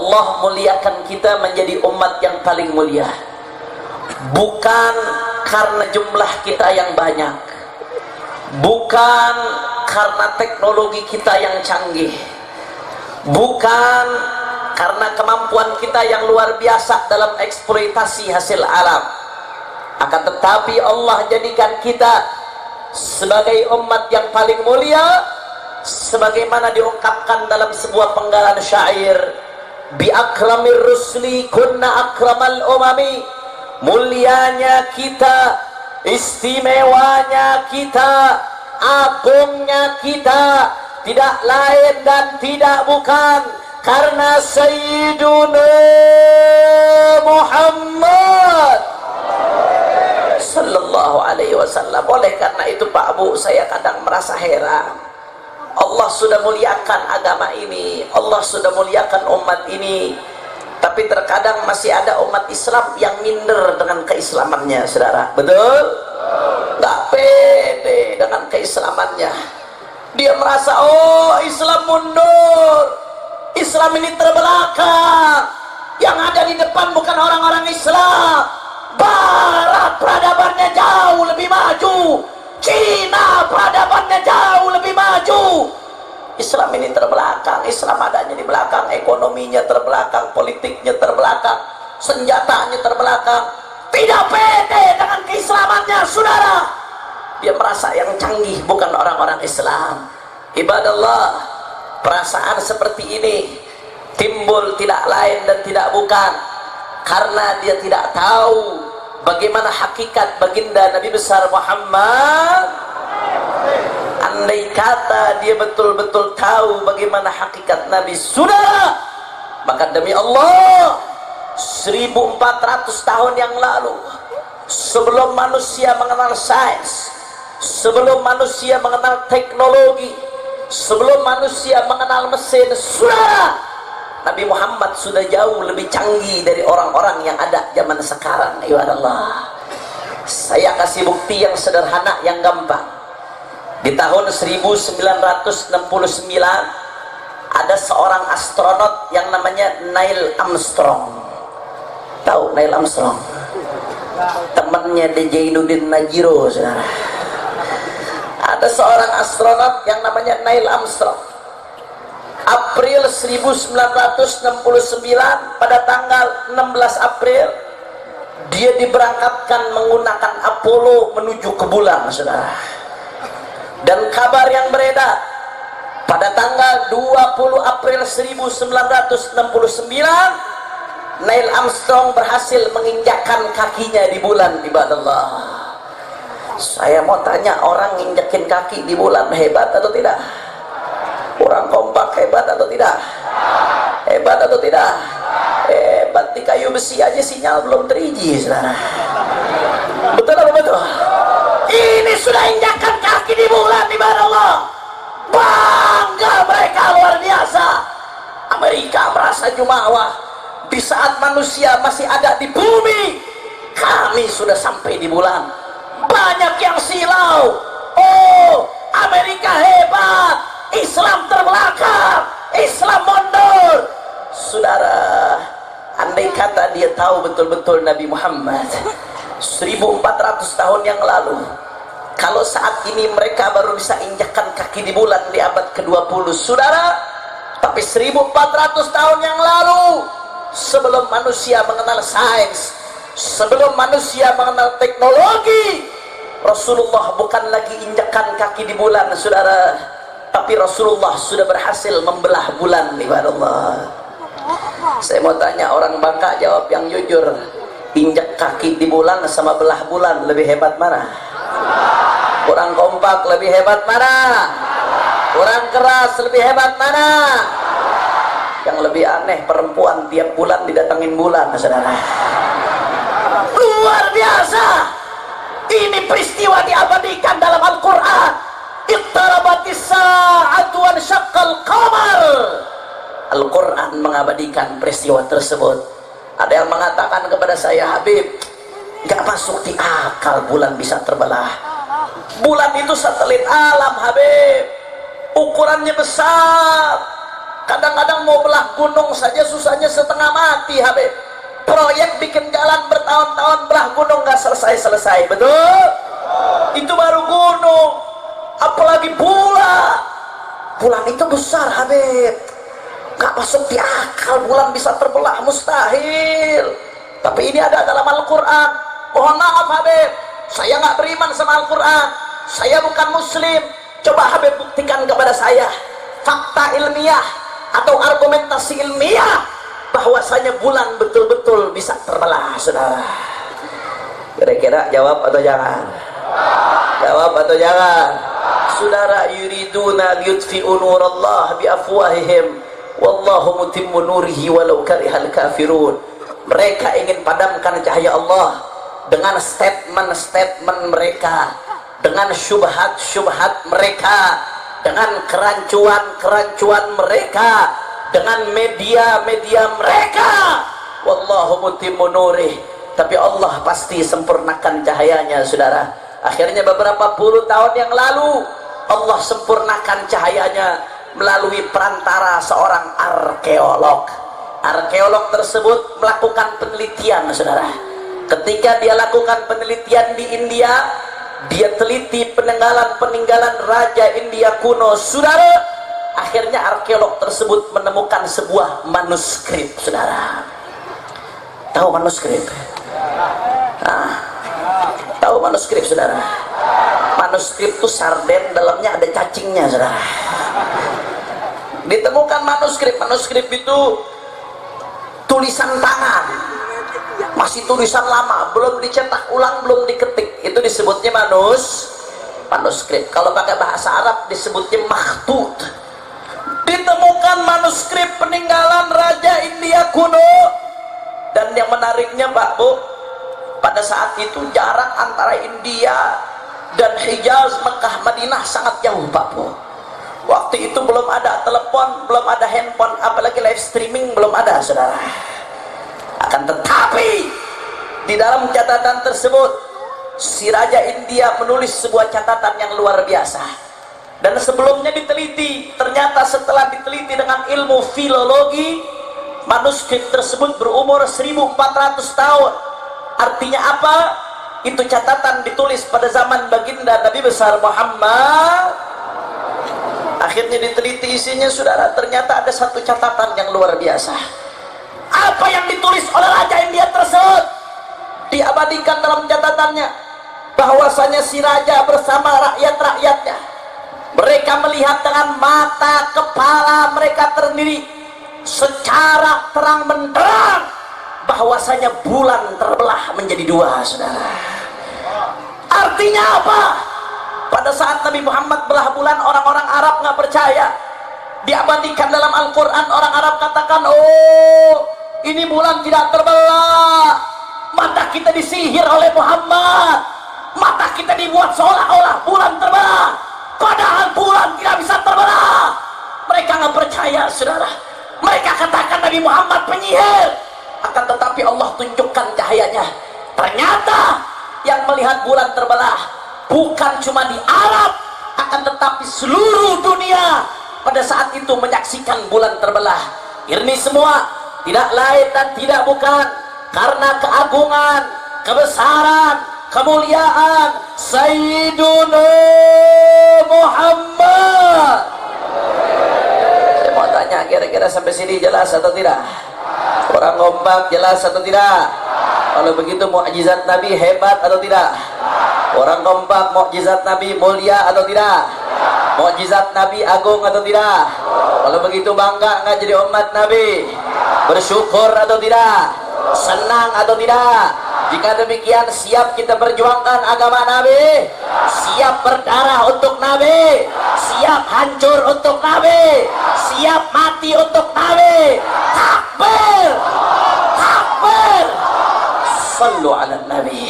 Allah muliakan kita menjadi umat yang paling mulia bukan karena jumlah kita yang banyak, bukan karena teknologi kita yang canggih, bukan karena kemampuan kita yang luar biasa dalam eksploitasi hasil alam, akan tetapi Allah jadikan kita sebagai umat yang paling mulia sebagaimana diungkapkan dalam sebuah penggalan syair, bi akramir rusli kunna akramal umami. Mulianya kita, istimewanya kita, agungnya kita tidak lain dan tidak bukan karena Sayyiduna Muhammad sallallahu alaihi wasallam. Oleh karena itu Pak Bu, saya kadang merasa heran. Allah sudah muliakan agama ini, Allah sudah muliakan umat ini, tapi terkadang masih ada umat Islam yang minder dengan keislamannya, saudara. Betul? Nggak pede dengan keislamannya. Dia merasa, oh Islam mundur, Islam ini terbelakang, yang ada di depan bukan orang-orang Islam. Barat peradabannya jauh lebih maju, Cina peradabannya jauh lebih maju. Islam ini terbelakang, Islam adanya di belakang, ekonominya terbelakang, politiknya terbelakang, senjatanya terbelakang. Tidak pede dengan keislamannya, saudara. Dia merasa yang canggih bukan orang-orang Islam. Ibadallah, perasaan seperti ini timbul tidak lain dan tidak bukan karena dia tidak tahu bagaimana hakikat baginda Nabi besar Muhammad. Andai kata dia betul-betul tahu bagaimana hakikat Nabi, saudara, maka demi Allah 1400 tahun yang lalu, sebelum manusia mengenal sains, sebelum manusia mengenal teknologi, sebelum manusia mengenal mesin, saudara, Nabi Muhammad sudah jauh lebih canggih dari orang-orang yang ada zaman sekarang. Ya Allah, saya kasih bukti yang sederhana, yang gampang. Di tahun 1969 ada seorang astronot yang namanya Neil Armstrong. Tahu Neil Armstrong? Temannya Zainuddin Najiro, saudara. Ada seorang astronot yang namanya Neil Armstrong. April 1969 pada tanggal 16 April dia diberangkatkan menggunakan Apollo menuju ke bulan, saudara. Dan kabar yang beredar pada tanggal 20 April 1969 Neil Armstrong berhasil menginjakkan kakinya di bulan. Ibadallah, saya mau tanya, orang nginjakin kaki di bulan hebat atau tidak? Kurang kompak hebat atau tidak? Hebat atau tidak? Hebat. Di kayu besi aja sinyal belum 3G, saudara. Betul atau betul? Ini sudah injakan kaki di bulan, ibadallah. Bangga mereka luar biasa. Amerika merasa jumawa. Di saat manusia masih ada di bumi, kami sudah sampai di bulan. Banyak yang silau. Oh, Amerika hebat, Islam terbelakang, Islam mundur. Saudara, andai kata dia tahu betul-betul Nabi Muhammad 1400 tahun yang lalu, kalau saat ini mereka baru bisa injakkan kaki di bulan di abad ke-20, saudara, tapi 1400 tahun yang lalu, sebelum manusia mengenal sains, sebelum manusia mengenal teknologi, Rasulullah bukan lagi injakkan kaki di bulan, saudara, tapi Rasulullah sudah berhasil membelah bulan. Ibadallah, saya mau tanya, orang Bangka jawab yang jujur, injak kaki di bulan sama belah bulan lebih hebat mana? Kurang kompak lebih hebat mana? Kurang keras lebih hebat mana? Yang lebih aneh, perempuan tiap bulan didatengin bulan, saudara. Luar biasa. Ini peristiwa diabadikan dalam Al-Quran. Iqtarabatis sa'atu wa syaqqal qamar. Al-Quran mengabadikan peristiwa tersebut. Ada yang mengatakan kepada saya, Habib, gak masuk di akal bulan bisa terbelah. Bulan itu satelit alam, Habib. Ukurannya besar. Kadang-kadang mau belah gunung saja susahnya setengah mati, Habib. Proyek bikin jalan bertahun-tahun, belah gunung nggak selesai-selesai, betul? Itu baru gunung, apalagi bulan. Bulan itu besar, Habib. Nggak masuk di akal bulan bisa terbelah, mustahil. Tapi ini ada dalam Al-Quran. Mohon maaf, Habib, saya nggak beriman sama Al-Quran. Saya bukan Muslim. Coba Habib buktikan kepada saya fakta ilmiah atau argumentasi ilmiah bahwasanya bulan betul-betul bisa terbelah, saudara. Kira-kira jawab atau jangan? Jawab atau jangan? Saudara, yuriduna liyutfi'u nurallah biafwahihim wallahu mutimmu nurihi walau karihal kafirun. Mereka ingin padamkan cahaya Allah dengan statement-statement mereka, dengan syubhat-syubhat mereka, dengan kerancuan-kerancuan mereka, dengan media-media mereka. Wallahu mutimmu nurih, tapi Allah pasti sempurnakan cahayanya, saudara. Akhirnya beberapa puluh tahun yang lalu Allah sempurnakan cahayanya melalui perantara seorang arkeolog. Arkeolog tersebut melakukan penelitian, saudara. Ketika dia lakukan penelitian di India, dia teliti peninggalan raja India kuno, saudara. Akhirnya arkeolog tersebut menemukan sebuah manuskrip, saudara. Tahu manuskrip? Tahu manuskrip, saudara? Manuskrip itu sarden, dalamnya ada cacingnya, saudara. Ditemukan manuskrip itu tulisan tangan, masih tulisan lama, belum dicetak ulang, belum diketik. Itu disebutnya manuskrip. Kalau pakai bahasa Arab disebutnya makhtut. Ditemukan manuskrip peninggalan raja India kuno. Dan yang menariknya, Pak Bu, pada saat itu jarak antara India dan Hijaz, Mekah, Madinah sangat jauh, Pak Bu. Waktu itu belum ada telepon, belum ada handphone, apalagi live streaming belum ada, saudara. Akan tetapi di dalam catatan tersebut si raja India menulis sebuah catatan yang luar biasa. Dan sebelumnya diteliti, ternyata setelah diteliti dengan ilmu filologi, manuskrip tersebut berumur 1400 tahun. Artinya apa? Itu catatan ditulis pada zaman baginda Nabi besar Muhammad. Akhirnya diteliti isinya, saudara. Ternyata ada satu catatan yang luar biasa. Apa yang ditulis oleh raja India tersebut? Diabadikan dalam catatannya bahwasanya si raja bersama rakyat-rakyatnya, mereka melihat dengan mata kepala mereka sendiri secara terang benderang bahwasanya bulan terbelah menjadi dua, saudara. Artinya apa? Pada saat Nabi Muhammad belah bulan, orang-orang Arab nggak percaya. Diabadikan dalam Al-Quran, orang Arab katakan, oh, ini bulan tidak terbelah. Mata kita disihir oleh Muhammad. Mata kita dibuat seolah-olah bulan terbelah, padahal bulan tidak bisa terbelah. Mereka nggak percaya, saudara. Mereka katakan Nabi Muhammad penyihir. Akan tetapi Allah tunjukkan cahayanya. Ternyata yang melihat bulan terbelah bukan cuma di Arab, akan tetapi seluruh dunia pada saat itu menyaksikan bulan terbelah. Ini semua tidak lain dan tidak bukan karena keagungan, kebesaran, kemuliaan Sayyiduna Muhammad. Saya mau tanya, kira-kira sampai sini jelas atau tidak? Orang kompak jelas atau tidak? Kalau begitu mukjizat Nabi hebat atau tidak? Orang kompak, mukjizat Nabi mulia atau tidak? Mukjizat Nabi agung atau tidak? Kalau begitu bangga nggak jadi umat Nabi? Bersyukur atau tidak? Senang atau tidak? Jika demikian, siap kita perjuangkan agama Nabi? Siap berdarah untuk Nabi? Siap hancur untuk Nabi? Siap mati untuk Nabi? Takbir! Takbir! Sallu ala Nabi.